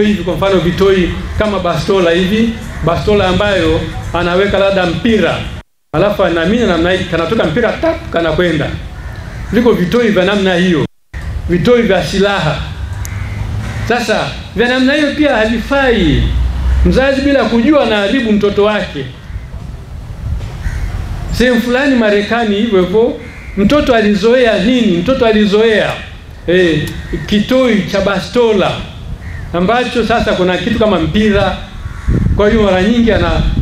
Speaker 2: hivi. Kwa mfano vitoi kama bastola hivi, bastola ambayo anaweka labda mpira, alafu anamina namna hii, kanatoka mpira tap kana kwenda. Viko vitoi vya namna hiyo, vitoi vya silaha. Sasa vya namna hiyo pia havifai. Mzazi bila kujua anaadhibu mtoto wake. Sehemu fulani Marekani hivyo mtoto alizoea nini? Mtoto alizoea kitoi cha bastola ambacho sasa kuna kitu kama mpira. Kwa hiyo mara nyingi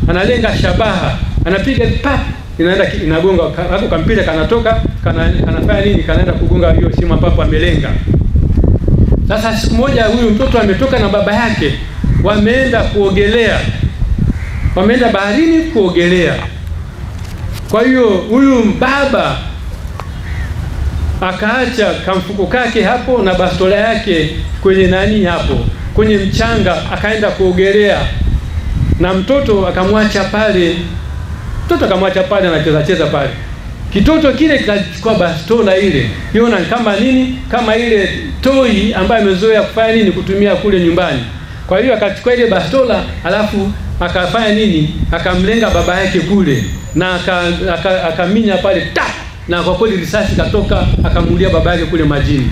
Speaker 2: analenga shabaha, anapiga pap, inaenda inagonga hapo, kampira kanatoka, kanafanya nini, kanaenda kugonga hiyo simu ambapo amelenga. Sasa siku moja huyu mtoto ametoka na baba yake, wameenda kuogelea, wameenda baharini kuogelea. Kwa hiyo huyu baba akaacha kamfuko kake hapo na bastola yake kwenye hapo kwenye mchanga, akaenda kuogelea, na mtoto akamwacha pale. Mtoto akamwacha pale anacheza pale. Kitoto kile kikachukua bastola ile, yona kama nini, kama ile toi ambayo amezoea kufanya nini, kutumia kule nyumbani. Kwa hiyo akachukua ile bastola, alafu akafanya nini, akamlenga baba yake kule, na akaminya pale na kwa kweli risasi katoka, akamulia baba yake kule majini.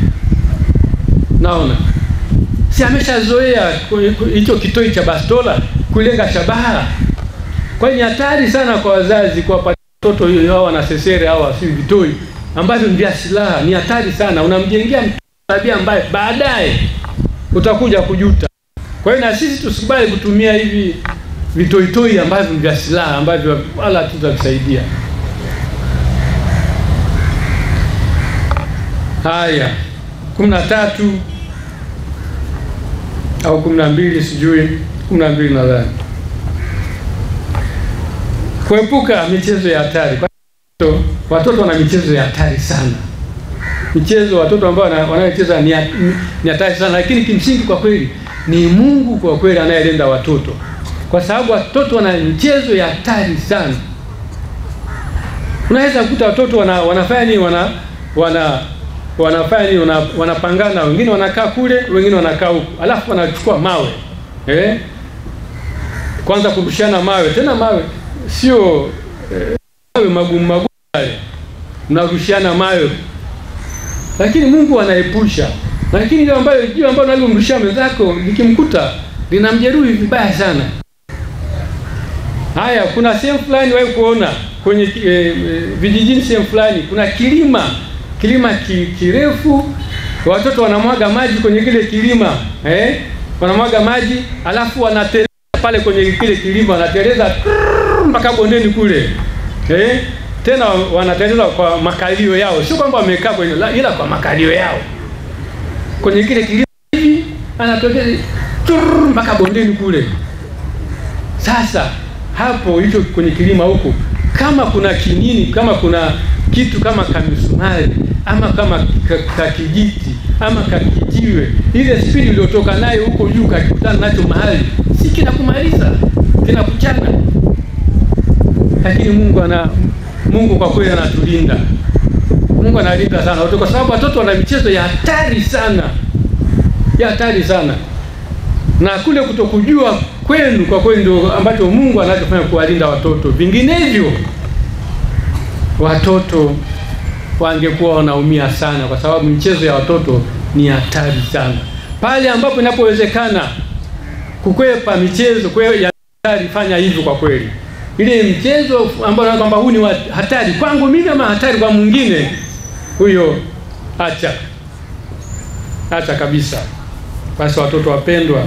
Speaker 2: Naona si ameshazoea hicho kitoi cha bastola kulenga shabaha. Kwa hiyo ni hatari sana kwa wazazi kwa watoto hao wanasesere au si vitoi ambavyo ndio silaha. Ni hatari sana, unamjengea tabia ambayo baadaye utakuja kujuta. Kwa hiyo na sisi tusikubali kutumia hivi vitoi ambavyo ndio silaha ambavyo wala tutakusaidia. Haya, 13 au 12 sijui, 12 nadhani. Kuepuka michezo ya hatari. Watoto wana michezo ya hatari sana. Michezo watoto ambao wanayocheza ni hatari sana, lakini kimsingi kwa kweli ni Mungu kwa kweli anayelinda watoto. Kwa sababu watoto wana michezo ya hatari sana. Unaweza kukuta watoto wanafanya nini, wanafanya nini, wanapangana, wengine wanakaa kule, wengine wanakaa huko. Alafu wanachukua mawe. Kwanza kurushana mawe, tena mawe sio mawe magumu yale. Mnarushiana mawe. Lakini Mungu anaepusha. Lakini ile ambayo unalomrushia mwenzako likimkuta linamjeruhi vibaya sana. Haya, kuna sehemu fulani wewe kuona kwenye vijijini, sehemu fulani kuna kilima kirefu, watoto wanamwaga maji kwenye kile kilima, wanamwaga maji, alafu wanateleza pale kwenye kile kilima, wanateleza mpaka bondeni kule. Tena wanateleza kwa makalio yao, sio kwamba wamekaa ila kwa makalio yao. Kwenye kile kilima hivi anatokea mpaka bondeni kule. Sasa hapo hicho kwenye kilima huko, kama kuna kinini, kama kuna kitu kama kamisumari ama kama kakijiti ama kakijiwe, ile spidi iliyotoka nayo huko juu kakutana nacho mahali, si kinakumaliza, kinakuchana. Lakini Mungu kwa kweli anatulinda. Mungu analinda sana watoto, kwa sababu watoto wana michezo ya hatari sana, ya hatari sana. Na kule kutokujua kwenu kwa kweli ndio ambacho Mungu anachofanya kuwalinda watoto. Vinginevyo watoto wangekuwa wanaumia sana, kwa sababu michezo ya watoto ni hatari sana. Pale ambapo inapowezekana kukwepa michezo ya hatari, fanya hivyo kwa kweli. Ile mchezo ambao kwamba huu ni hatari kwangu mimi ama hatari kwa mwingine, huyo acha kabisa. Basi watoto wapendwa,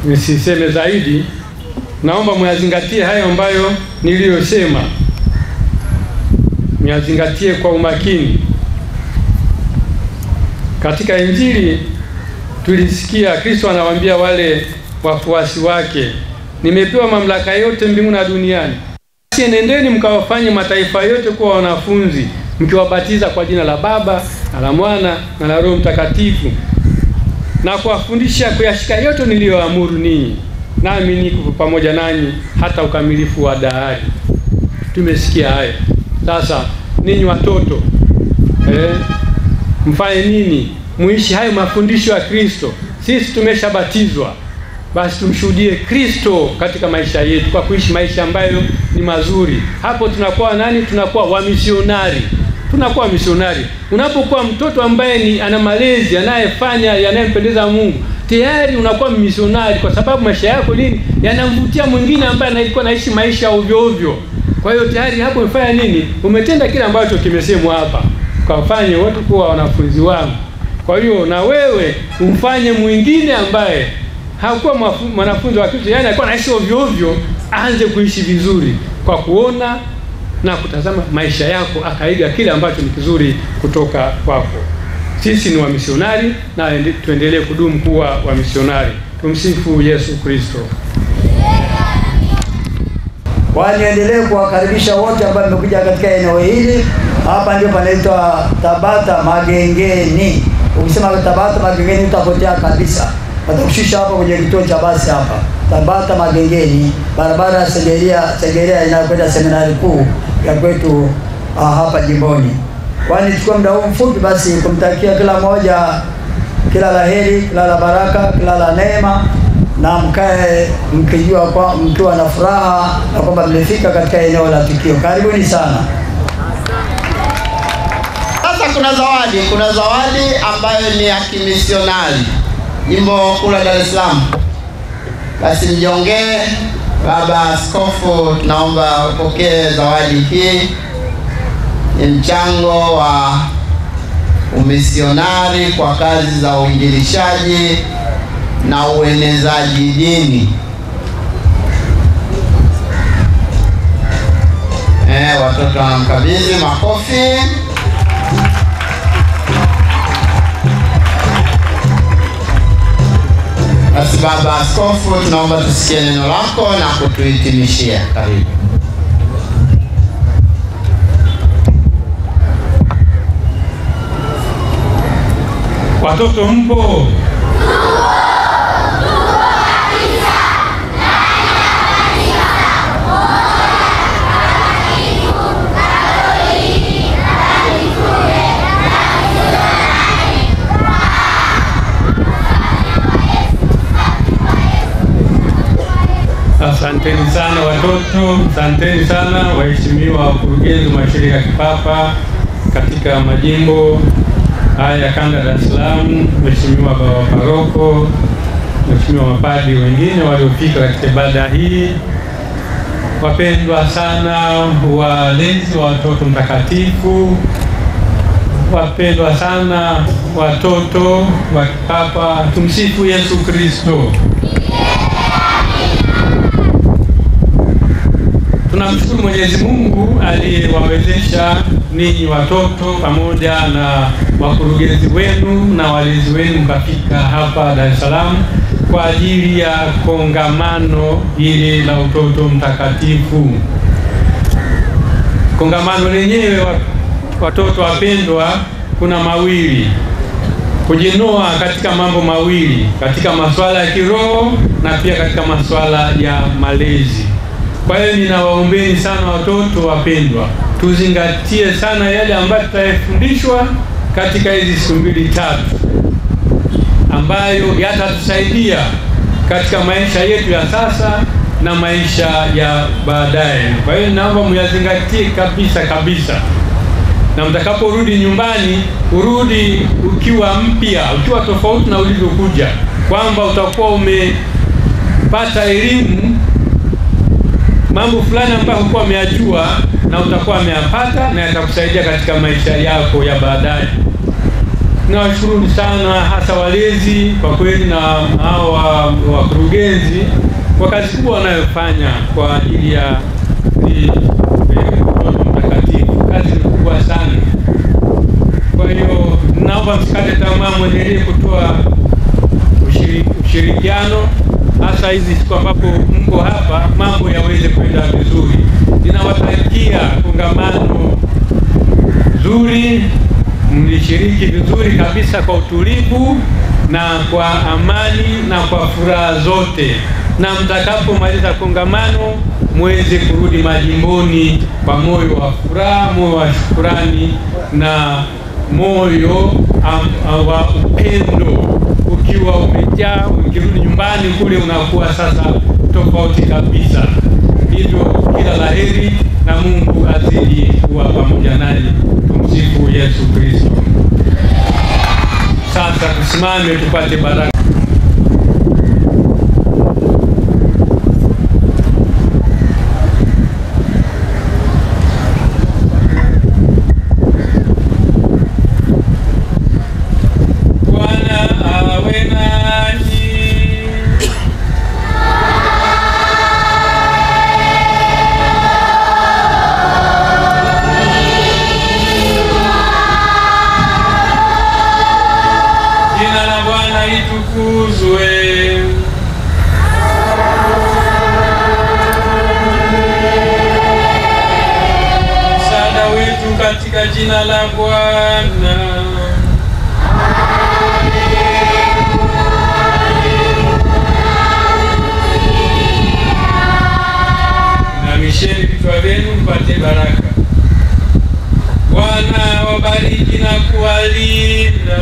Speaker 2: nisiseme zaidi. Naomba myazingatie hayo ambayo niliyosema, myazingatie kwa umakini. Katika Injili tulisikia Kristo anawaambia wale wafuasi wake, nimepewa mamlaka yote mbinguni na duniani. Basi nendeni mkawafanye mataifa yote kuwa wanafunzi, mkiwabatiza kwa jina la Baba na la Mwana na la Roho Mtakatifu, na kuwafundisha kuyashika yote niliyoamuru ninyi, nami niko pamoja nanyi hata ukamilifu wa dahari. Tumesikia haya. Sasa ninyi watoto, mfanye nini? Muishi hayo mafundisho ya Kristo. Sisi tumeshabatizwa, basi tumshuhudie Kristo katika maisha yetu kwa kuishi maisha ambayo ni mazuri. Hapo tunakuwa nani? Tunakuwa wamisionari. Tunakuwa misionari. Unapokuwa mtoto ambaye ana malezi anayefanya yanayempendeza Mungu, tayari unakuwa misionari, kwa sababu maisha yako yanamvutia mwingine ambaye alikuwa anaishi maisha ovyo ovyo. Kwa hiyo tayari hapo umefanya nini? Umetenda kile ambacho kimesemwa hapa, kawafanye watu kuwa wanafunzi wangu. Kwa hiyo na wewe umfanye mwingine ambaye hakuwa mwanafunzi wa Kristo, alikuwa anaishi ovyo ovyo, aanze kuishi vizuri kwa kuona na kutazama maisha yako, akaiga kile ambacho ni kizuri kutoka kwako. Sisi ni wamisionari na tuendelee kudumu kuwa wamisionari. Tumsifu Yesu Kristo.
Speaker 3: Niendelee kuwakaribisha wote ambao mmekuja katika eneo hili. Hapa ndio panaitwa Tabata Magengeni. Ukisema Tabata Magengeni utapotea kabisa. Watakushusha hapa kwenye kituo cha basi hapa. Tabata Magengeni, barabara ya Segerea inayokwenda seminari kuu ya kwetu hapa jimboni. Nichukua muda huu mfupi basi kumtakia kila mmoja kila laheri, kila la baraka, kila la neema, na mkae mkijua mkiwa na furaha na kwamba mmefika katika eneo la tukio. Karibuni sana.
Speaker 4: Sasa kuna zawadi ambayo ni ya kimisionari, jimbo kula Dar es Salaam. Basi mjongee Baba Askofu, tunaomba upokee zawadi hii. Ni mchango wa umisionari kwa kazi za uinjilishaji na uenezaji dini. Watoto wanamkabidhi, makofi. Basi Baba Askofu, tunaomba tusikie neno lako na kutuhitimishia. Karibu.
Speaker 2: Watoto mpo? Asanteni sana watoto, asanteni sana waheshimiwa wakurugenzi wa mashirika ya kipapa katika majimbo haya ya kanda Dar es Salaam, mheshimiwa baba paroko, mheshimiwa mapadri wengine waliofika katika ibada hii, wapendwa sana walezi wa watoto mtakatifu, wapendwa sana watoto wa kipapa. Tumsifu Yesu Kristo. Tunamshukuru Mwenyezi Mungu aliyewawezesha ninyi watoto pamoja na wakurugenzi wenu na walezi wenu mkafika hapa Dar es Salaam kwa ajili ya kongamano hili la utoto mtakatifu. Kongamano lenyewe, watoto wapendwa, kuna mawili: kujinoa katika mambo mawili, katika masuala ya kiroho na pia katika masuala ya malezi. Kwa hiyo ninawaombeni sana watoto wapendwa, tuzingatie sana yale ambayo tutayafundishwa katika hizi siku mbili tatu, ambayo yatatusaidia katika maisha yetu ya sasa na maisha ya baadaye. Kwa hiyo naomba muyazingatie kabisa kabisa, na mtakaporudi nyumbani, urudi ukiwa mpya, ukiwa tofauti na ulivyokuja, kwamba utakuwa umepata elimu mambo fulani ambayo hukuwa umeyajua na utakuwa umeyapata na yatakusaidia katika maisha yako ya baadaye. Nawashukuru sana hasa walezi kwa kweli na hao wakurugenzi kwa kazi kubwa wanayofanya kwa ajili ya utoto mtakatifu. Kazi kubwa sana. Kwa hiyo naomba msikate tamaa, mwendelee kutoa ushirikiano, hasa hizi siku ambapo mko hapa, mambo yaweze kwenda vizuri. Ninawatakia kongamano zuri, mlishiriki vizuri kabisa kwa utulivu na kwa amani na kwa furaha zote, na mtakapomaliza kongamano muweze kurudi majimboni kwa moyo wa furaha, moyo wa shukrani na moyo wa upendo ukiwa umejaa. Ukirudi nyumbani kule unakuwa sasa tofauti kabisa. Hivyo kila laheri na Mungu azidi kuwa pamoja nanyi. Tumsifu Yesu Kristo. Sasa tusimame tupate baraka. Msaada wetu katika jina la Bwana. Namisheni vichwa vyenu mpate baraka. Bwana wabariki na kuwalinda.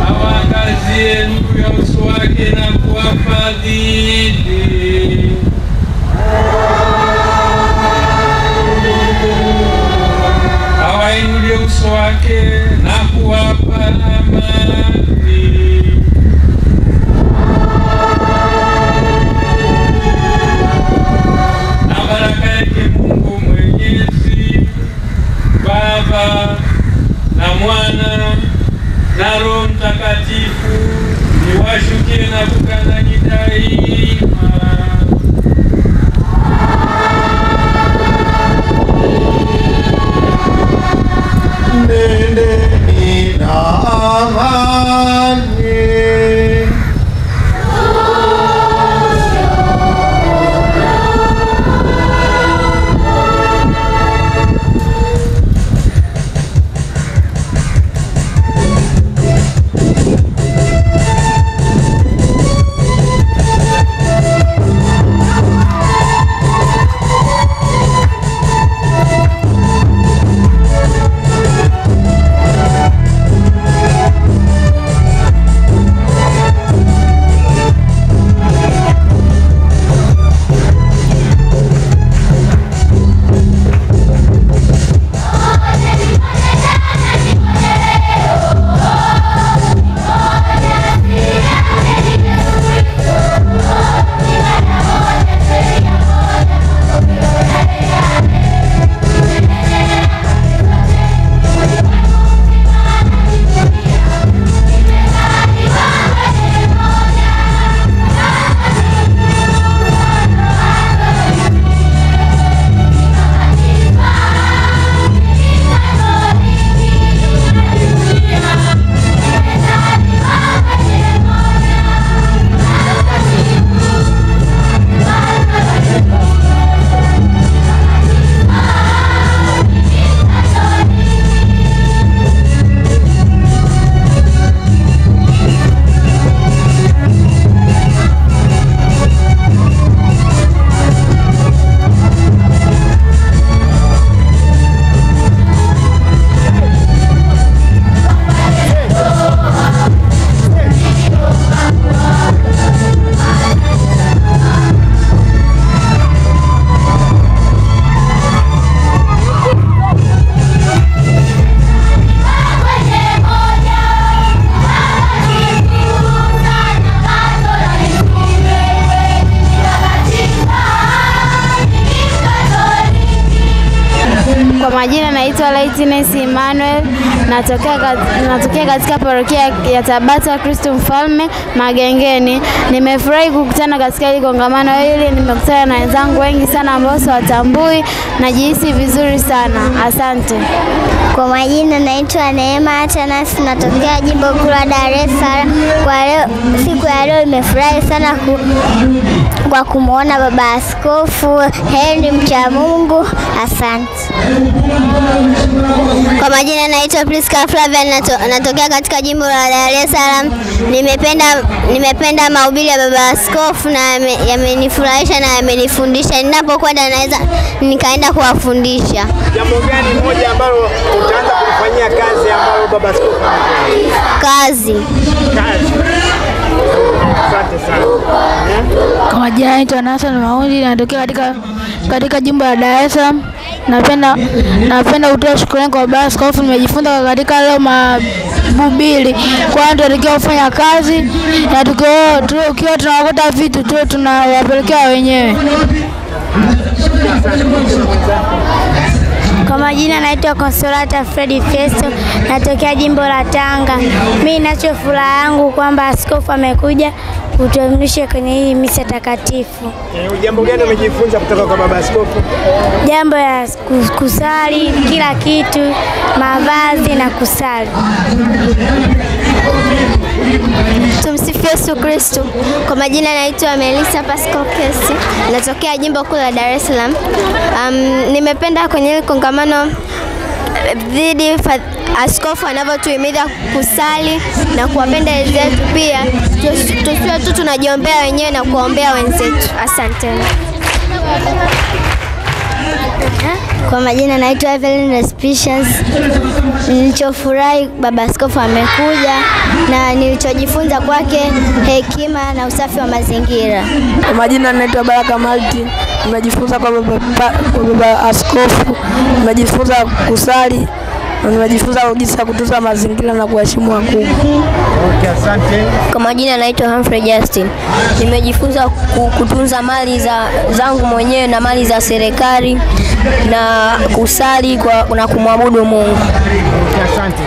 Speaker 2: Awaangazie nuru ya uso wake na kuwafadhili. Awainulie uso wake na kuwapa amani. Na baraka yake Mungu Mwenyezi, Baba na Mwana na Roho Mtakatifu niwashukie na kukaa nanyi daima.
Speaker 4: Nendeni na amani.
Speaker 5: majina naitwa Lightness Emmanuel, natokea katika parokia ya Tabata Kristo Mfalme Magengeni. Nimefurahi kukutana katika hili kongamano hili, nimekutana na wenzangu wengi sana ambao siwatambui, najihisi vizuri sana. Asante.
Speaker 6: Kwa majina naitwa Neema Atanas, natokea jimbo kuu la Dar es Salaam. Kwa leo, siku ya leo nimefurahi sana kwa kumuona baba askofu Henry mcha Mungu. Asante. Kwa majina naitwa Priska Flavia, natokea katika jimbo la Dar es Salaam. Nimependa mahubiri ya baba askofu na yamenifurahisha na yamenifundisha. Ninapokwenda naweza nikaenda kuwafundisha.
Speaker 7: Jambo gani moja ambalo utaanza kulifanyia kazi ambalo baba askofu anafanya?
Speaker 6: Kazi.
Speaker 7: Asante sana.
Speaker 8: Kwa majina naitwa Nathan Maundi, natokea katika jimbo la Dar es Salaam. Napenda kutoa shukrani kwa baba askofu. Nimejifunza katika leo mahubiri kwa tunatakiwa kufanya kazi na tukiwa tunaokota vitu tu tunawapelekea wenyewe.
Speaker 6: Kwa majina naitwa Consolata Freddy Festo, natokea jimbo la Tanga. Mimi ninacho furaha yangu kwamba askofu amekuja kutuelimisha kwenye hii misa takatifu.
Speaker 7: Jambo gani umejifunza kutoka kwa baba askofu?
Speaker 6: Jambo ya kusali, kila kitu, mavazi na kusali. Tumsifu Yesu Kristo. Kwa majina naitwa Melissa Pascal Kesi, natokea jimbo kuu la Dar es Salaam. Nimependa kwenye ile kongamano dhidi askofu anavyotuhimiza kusali na kuwapenda wenzetu, pia tusiwe tu tunajiombea wenyewe na kuombea wenzetu. Asante. Kwa majina naitwa Evelyn Respicious. Nilichofurahi baba askofu amekuja na nilichojifunza kwake hekima na usafi wa mazingira.
Speaker 8: Kwa majina naitwa Baraka Malti. Nimejifunza kwa baba askofu, nimejifunza kusali na nimejifunza jinsi ya kutunza mazingira na kuheshimu wakubwa.
Speaker 7: Okay, asante.
Speaker 6: Kwa majina naitwa Humphrey Justin. Nimejifunza kutunza mali zangu mwenyewe na mali za serikali na kusali na kumwabudu Mungu.
Speaker 7: Okay, asante.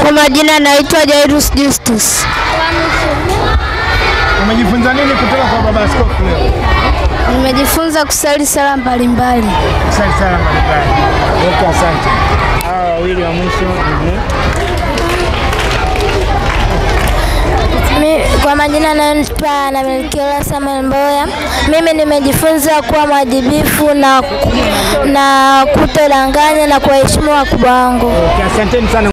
Speaker 8: Kwa majina naitwa Jairus Justus.
Speaker 7: Umejifunza nini kutoka kwa baba askofu leo?
Speaker 8: Nimejifunza kusali sala mbalimbali.
Speaker 7: Kusali sala mbalimbali. Okay, asante. Hawa wawili wa mwisho.
Speaker 8: Kwa majina naitwa Melkiola Samuel Mboya. Mimi nimejifunza kuwa mwadilifu na kutodanganya na kuheshimu wakubwa wangu.
Speaker 7: Okay, asante sana.